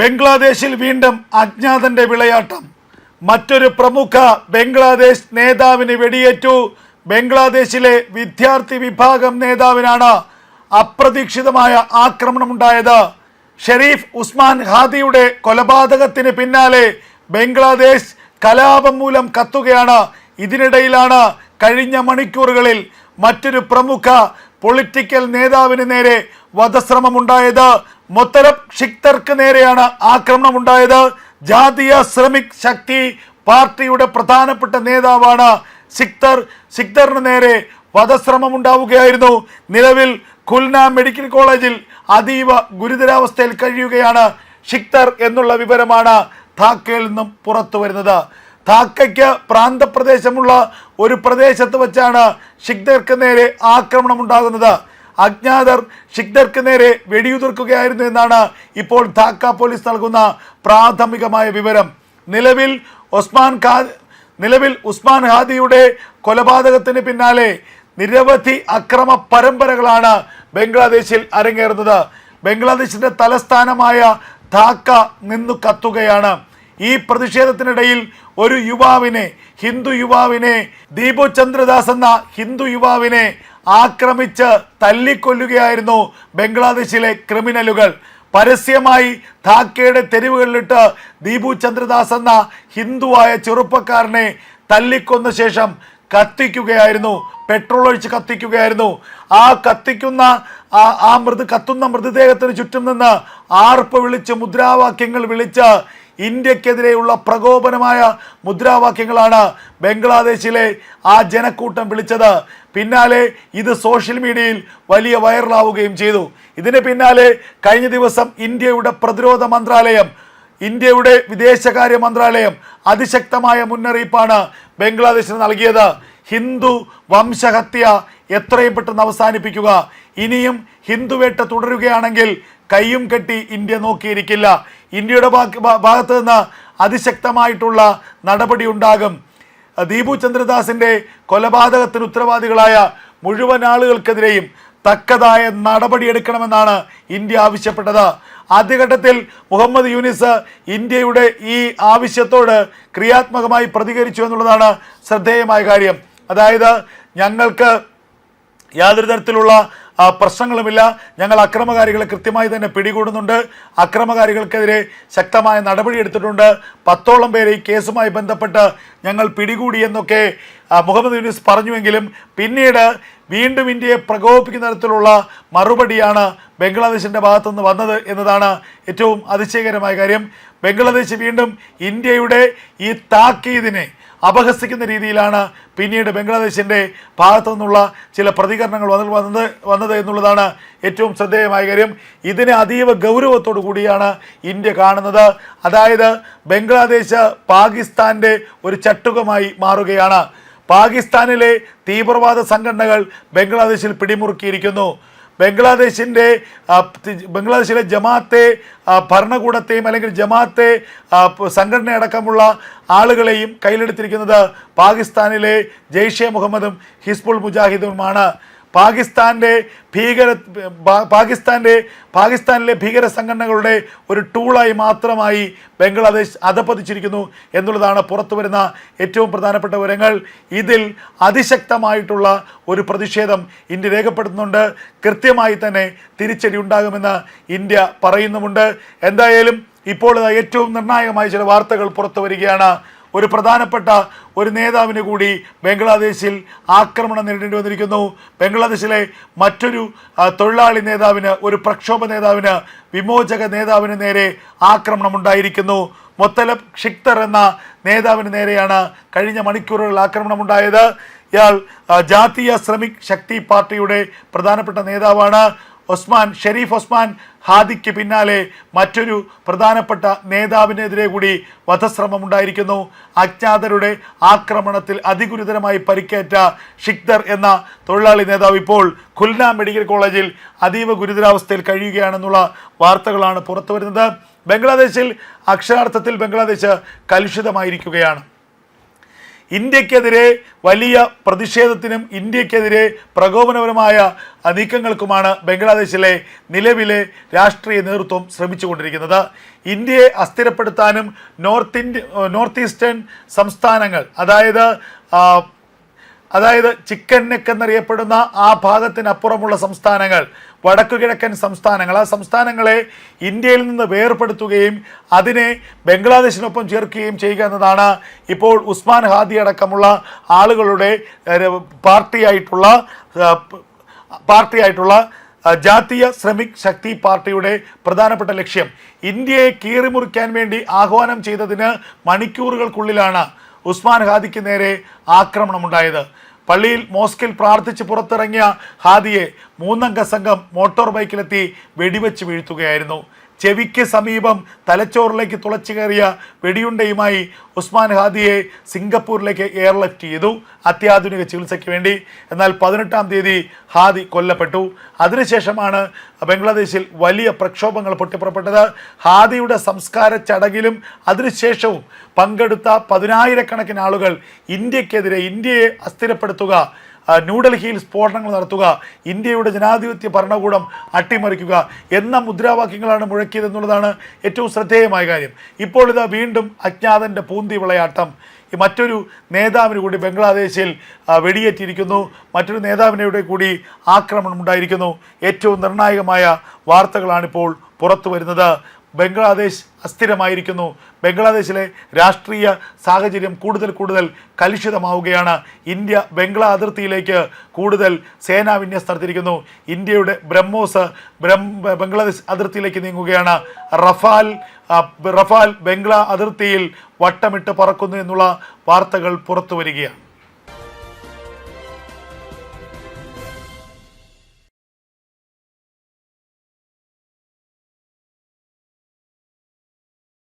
ബംഗ്ലാദേശിൽ വീണ്ടും അജ്ഞാതന്റെ വിളയാട്ടം. മറ്റൊരു പ്രമുഖ ബംഗ്ലാദേശ് നേതാവിന് വെടിയേറ്റു. ബംഗ്ലാദേശിലെ വിദ്യാർത്ഥി വിഭാഗം നേതാവിനാണ് അപ്രതീക്ഷിതമായ ആക്രമണമുണ്ടായത്. ഷെരീഫ് ഉസ്മാൻ ഹാദിയുടെ കൊലപാതകത്തിന് പിന്നാലെ ബംഗ്ലാദേശ് കലാപം മൂലം കത്തുകയാണ്. ഇതിനിടയിലാണ് കഴിഞ്ഞ മണിക്കൂറുകളിൽ മറ്റൊരു പ്രമുഖ പൊളിറ്റിക്കൽ നേതാവിന് നേരെ വധശ്രമമുണ്ടായത്. മൊത്തലബ് ഷിക്തർക്ക് നേരെയാണ് ആക്രമണമുണ്ടായത്. ജാതീയ ശ്രമിക് ശക്തി പാർട്ടിയുടെ പ്രധാനപ്പെട്ട നേതാവാണ് സിക്തറിന് നേരെ വധശ്രമമുണ്ടാവുകയായിരുന്നു. നിലവിൽ ഖുൽന മെഡിക്കൽ കോളേജിൽ അതീവ ഗുരുതരാവസ്ഥയിൽ കഴിയുകയാണ് ഷിക്തർ എന്നുള്ള വിവരമാണ് ധാക്കയിൽ നിന്നും പുറത്തു വരുന്നത്. ധാക്കയ്ക്ക് പ്രാന്തപ്രദേശമുള്ള ഒരു പ്രദേശത്ത് വെച്ചാണ് ഷിക്തർക്ക് നേരെ ആക്രമണം ഉണ്ടാകുന്നത്. അജ്ഞാതർ ഷിക്തർക്ക് നേരെ വെടിയുതിർക്കുകയായിരുന്നു എന്നാണ് ഇപ്പോൾ ധാക്ക പോലീസ് നൽകുന്ന പ്രാഥമികമായ വിവരം. നിലവിൽ ഉസ്മാൻ ഹാദിയുടെ കൊലപാതകത്തിന് പിന്നാലെ നിരവധി അക്രമ പരമ്പരകളാണ് ബംഗ്ലാദേശിൽ അരങ്ങേറുന്നത്. ബംഗ്ലാദേശിന്റെ തലസ്ഥാനമായ ധാക്ക നിന്നു കത്തുകയാണ്. ഈ പ്രതിഷേധത്തിനിടയിൽ ഒരു ഹിന്ദു യുവാവിനെ ദീപു ചന്ദ്രദാസ് എന്ന ഹിന്ദു യുവാവിനെ ആക്രമിച്ച് തല്ലിക്കൊല്ലുകയായിരുന്നു ബംഗ്ലാദേശിലെ ക്രിമിനലുകൾ. പരസ്യമായി ധാക്കയുടെ തെരുവുകളിലിട്ട് ദീപു ചന്ദ്രദാസ് എന്ന ഹിന്ദുവായ ചെറുപ്പക്കാരനെ തല്ലിക്കൊന്ന ശേഷം കത്തിക്കുകയായിരുന്നു, പെട്രോൾ ഒഴിച്ച് കത്തിക്കുകയായിരുന്നു. ആ കത്തുന്ന മൃതദേഹത്തിന് ചുറ്റും നിന്ന് ആർപ്പ് വിളിച്ച് മുദ്രാവാക്യങ്ങൾ വിളിച്ച് ഇന്ത്യക്കെതിരെയുള്ള പ്രകോപനമായ മുദ്രാവാക്യങ്ങളാണ് ബംഗ്ലാദേശിലെ ആ ജനക്കൂട്ടം വിളിച്ചത്. പിന്നാലെ ഇത് സോഷ്യൽ മീഡിയയിൽ വലിയ വൈറലാവുകയും ചെയ്തു. ഇതിന് പിന്നാലെ കഴിഞ്ഞ ദിവസം ഇന്ത്യയുടെ പ്രതിരോധ മന്ത്രാലയം, ഇന്ത്യയുടെ വിദേശകാര്യ മന്ത്രാലയം അതിശക്തമായ മുന്നറിയിപ്പാണ് ബംഗ്ലാദേശിന് നൽകിയത്. ഹിന്ദു വംശഹത്യ എത്രയും പെട്ടെന്ന് അവസാനിപ്പിക്കുക. ഇനിയും ഹിന്ദുവേട്ട തുടരുകയാണെങ്കിൽ കയ്യും കെട്ടി ഇന്ത്യ നോക്കിയിരിക്കില്ല. ഇന്ത്യയുടെ ഭാഗത്ത് നിന്ന് അതിശക്തമായിട്ടുള്ള നടപടി ഉണ്ടാകും. ദീപു ചന്ദ്രദാസിന്റെ കൊലപാതകത്തിന് ഉത്തരവാദികളായ മുഴുവൻ ആളുകൾക്കെതിരെയും തക്കതായ നടപടിയെടുക്കണമെന്നാണ് ഇന്ത്യ ആവശ്യപ്പെട്ടത്. ആദ്യഘട്ടത്തിൽ മുഹമ്മദ് യൂനിസ് ഇന്ത്യയുടെ ഈ ആവശ്യത്തോട് ക്രിയാത്മകമായി പ്രതികരിച്ചു എന്നുള്ളതാണ് ശ്രദ്ധേയമായ കാര്യം. അതായത്, ഞങ്ങൾക്ക് യാതൊരു തരത്തിലുള്ള പ്രശ്നങ്ങളുമില്ല, ഞങ്ങൾ അക്രമകാരികളെ കൃത്യമായി തന്നെ പിടികൂടുന്നുണ്ട്, അക്രമകാരികൾക്കെതിരെ ശക്തമായ നടപടിയെടുത്തിട്ടുണ്ട്, 10ഓളം പേരെ ഈ കേസുമായി ബന്ധപ്പെട്ട് ഞങ്ങൾ പിടികൂടി എന്നൊക്കെ മുഹമ്മദ് യൂനിസ് പറഞ്ഞുവെങ്കിലും പിന്നീട് വീണ്ടും ഇന്ത്യയെ പ്രകോപിപ്പിക്കുന്ന തരത്തിലുള്ള മറുപടിയാണ് ബംഗ്ലാദേശിൻ്റെ ഭാഗത്തുനിന്ന് വന്നത് എന്നതാണ് ഏറ്റവും അതിശയകരമായ കാര്യം. ബംഗ്ലാദേശ് വീണ്ടും ഇന്ത്യയുടെ ഈ താക്കീതിനെ അപഹസിക്കുന്ന രീതിയിലാണ് പിന്നീട് ബംഗ്ലാദേശിൻ്റെ ഭാഗത്തു നിന്നുള്ള ചില പ്രതികരണങ്ങൾ വന്നത് എന്നുള്ളതാണ് ഏറ്റവും ശ്രദ്ധേയമായ കാര്യം. ഇതിനെ അതീവ ഗൗരവത്തോടു കൂടിയാണ് ഇന്ത്യ കാണുന്നത്. അതായത്, ബംഗ്ലാദേശ് പാകിസ്ഥാൻ്റെ ഒരു ചട്ടുകമായി മാറുകയാണ്. പാകിസ്ഥാനിലെ തീവ്രവാദ സംഘടനകൾ ബംഗ്ലാദേശിൽ പിടിമുറുക്കിയിരിക്കുന്നു. ബംഗ്ലാദേശിലെ ജമാഅത്തെ ഭരണകൂടത്തെയും അല്ലെങ്കിൽ ജമാഅത്തെ സംഘടനയടക്കമുള്ള ആളുകളെയും കയ്യിലെടുത്തിരിക്കുന്നത് പാകിസ്ഥാനിലെ ജെയ്ഷെ മുഹമ്മദും ഹിസ്ബുൾ മുജാഹിദുമാണ്. പാകിസ്ഥാനിലെ ഭീകര സംഘടനകളുടെ ഒരു ടൂളായി മാത്രമായി ബംഗ്ലാദേശ് അധപ്പതിച്ചിരിക്കുന്നു എന്നുള്ളതാണ് പുറത്തു വരുന്ന ഏറ്റവും പ്രധാനപ്പെട്ട വിവരങ്ങൾ. ഇതിൽ അതിശക്തമായിട്ടുള്ള ഒരു പ്രതിഷേധം ഇന്ത്യ രേഖപ്പെടുത്തുന്നുണ്ട്. കൃത്യമായി തന്നെ തിരിച്ചടി ഉണ്ടാകുമെന്ന് ഇന്ത്യ പറയുന്നുമുണ്ട്. എന്തായാലും ഇപ്പോൾ ഏറ്റവും നിർണായകമായ ചില വാർത്തകൾ പുറത്തു വരികയാണ്. ഒരു പ്രധാനപ്പെട്ട ഒരു നേതാവിന് കൂടി ബംഗ്ലാദേശിൽ ആക്രമണം നേരിടേണ്ടി വന്നിരിക്കുന്നു. ബംഗ്ലാദേശിലെ മറ്റൊരു തൊഴിലാളി നേതാവിന്, ഒരു പ്രക്ഷോഭ നേതാവിന്, വിമോചക നേതാവിന് നേരെ ആക്രമണമുണ്ടായിരിക്കുന്നു. മൊത്തലബ് ഷിക്തർ എന്ന നേതാവിന് നേരെയാണ് കഴിഞ്ഞ മണിക്കൂറുകളിൽ ആക്രമണമുണ്ടായത്. ഇയാൾ ജാതീയ ശ്രമിക് ശക്തി പാർട്ടിയുടെ പ്രധാനപ്പെട്ട നേതാവാണ്. ഷെരീഫ് ഉസ്മാൻ ഹാദിക്ക് പിന്നാലെ മറ്റൊരു പ്രധാനപ്പെട്ട നേതാവിനെതിരെ കൂടി വധശ്രമമുണ്ടായിരിക്കുന്നു. അജ്ഞാതരുടെ ആക്രമണത്തിൽ അതിഗുരുതരമായി പരിക്കേറ്റ ഷിക്തർ എന്ന തൊഴിലാളി നേതാവ് ഇപ്പോൾ ഖുൽന മെഡിക്കൽ കോളേജിൽ അതീവ ഗുരുതരാവസ്ഥയിൽ കഴിയുകയാണെന്നുള്ള വാർത്തകളാണ് പുറത്തു വരുന്നത്. ബംഗ്ലാദേശിൽ അക്ഷരാർത്ഥത്തിൽ ബംഗ്ലാദേശ് കലുഷിതമായിരിക്കുകയാണ്. ഇന്ത്യക്കെതിരെ വലിയ പ്രതിഷേധത്തിനും ഇന്ത്യക്കെതിരെ പ്രകോപനപരമായ നീക്കങ്ങൾക്കുമാണ് ബംഗ്ലാദേശിലെ നിലവിലെ രാഷ്ട്രീയ നേതൃത്വം ശ്രമിച്ചുകൊണ്ടിരിക്കുന്നത്. ഇന്ത്യയെ അസ്ഥിരപ്പെടുത്താനും നോർത്ത് ഈസ്റ്റേൺ സംസ്ഥാനങ്ങൾ, അതായത് ചിക്കൻ നെക്ക് എന്നറിയപ്പെടുന്ന ആ ഭാഗത്തിനപ്പുറമുള്ള സംസ്ഥാനങ്ങൾ, വടക്കുകിഴക്കൻ സംസ്ഥാനങ്ങൾ, ആ സംസ്ഥാനങ്ങളെ ഇന്ത്യയിൽ നിന്ന് വേർപെടുത്തുകയും അതിനെ ബംഗ്ലാദേശിനൊപ്പം ചേർക്കുകയും ചെയ്യുക എന്നതാണ് ഇപ്പോൾ ഉസ്മാൻ ഹാദി അടക്കമുള്ള ആളുകളുടെ പാർട്ടിയായിട്ടുള്ള ജാതീയ ശ്രമിക് ശക്തി പാർട്ടിയുടെ പ്രധാനപ്പെട്ട ലക്ഷ്യം. ഇന്ത്യയെ കീറിമുറിക്കാൻ വേണ്ടി ആഹ്വാനം ചെയ്തതിന് മണിക്കൂറുകൾക്കുള്ളിലാണ് ഉസ്മാൻ ഹാദിക്ക് നേരെ ആക്രമണമുണ്ടായത്. പള്ളിയിൽ മോസ്കിൽ പ്രാർത്ഥിച്ച് പുറത്തിറങ്ങിയ ഹാദിയെ 3 അംഗ സംഘം മോട്ടോർ ബൈക്കിലെത്തി വെടിവെച്ച് വീഴ്ത്തുകയായിരുന്നു. ചെവിക്ക് സമീപം തലച്ചോറിലേക്ക് തുളച്ചു കയറിയ വെടിയുണ്ടയുമായി ഉസ്മാൻ ഹാദിയെ സിംഗപ്പൂരിലേക്ക് എയർലിഫ്റ്റ് ചെയ്തു അത്യാധുനിക ചികിത്സയ്ക്ക് വേണ്ടി. എന്നാൽ 18-ാം തീയതി ഹാദി കൊല്ലപ്പെട്ടു. അതിനുശേഷമാണ് ബംഗ്ലാദേശിൽ വലിയ പ്രക്ഷോഭങ്ങൾ പൊട്ടിപ്പുറപ്പെട്ടത്. ഹാദിയുടെ സംസ്കാര ചടങ്ങിലും അതിനുശേഷവും പങ്കെടുത്ത 10,000-കണക്കിന് ആളുകൾ ഇന്ത്യയെ അസ്ഥിരപ്പെടുത്തുക, ന്യൂഡൽഹിയിൽ സ്ഫോടനങ്ങൾ നടത്തുക, ഇന്ത്യയുടെ ജനാധിപത്യ ഭരണകൂടം അട്ടിമറിക്കുക എന്ന മുദ്രാവാക്യങ്ങളാണ് മുഴക്കിയതെന്നുള്ളതാണ് ഏറ്റവും ശ്രദ്ധേയമായ കാര്യം. ഇപ്പോൾ ഇതാ വീണ്ടും അജ്ഞാതൻ്റെ പൂന്തി വിളയാട്ടം. മറ്റൊരു നേതാവിന് കൂടി ബംഗ്ലാദേശിൽ വെടിയേറ്റിരിക്കുന്നു. മറ്റൊരു നേതാവിനെ കൂടി ആക്രമണം ഉണ്ടായിരിക്കുന്നു. ഏറ്റവും നിർണായകമായ വാർത്തകളാണിപ്പോൾ പുറത്തു വരുന്നത്. ബംഗ്ലാദേശ് അസ്ഥിരമായിരിക്കുന്നു. ബംഗ്ലാദേശിലെ രാഷ്ട്രീയ സാഹചര്യം കൂടുതൽ കലുഷിതമാവുകയാണ്. ഇന്ത്യ ബംഗ്ലാ അതിർത്തിയിലേക്ക് കൂടുതൽ സേനാ വിന്യാസം നടത്തിയിരിക്കുന്നു. ഇന്ത്യയുടെ ബ്രഹ്മോസ് ബംഗ്ലാദേശ് അതിർത്തിയിലേക്ക് നീങ്ങുകയാണ്. റഫാൽ ബംഗ്ലാ അതിർത്തിയിൽ വട്ടമിട്ട് പറക്കുന്നു എന്നുള്ള വാർത്തകൾ പുറത്തു വരികയാണ്.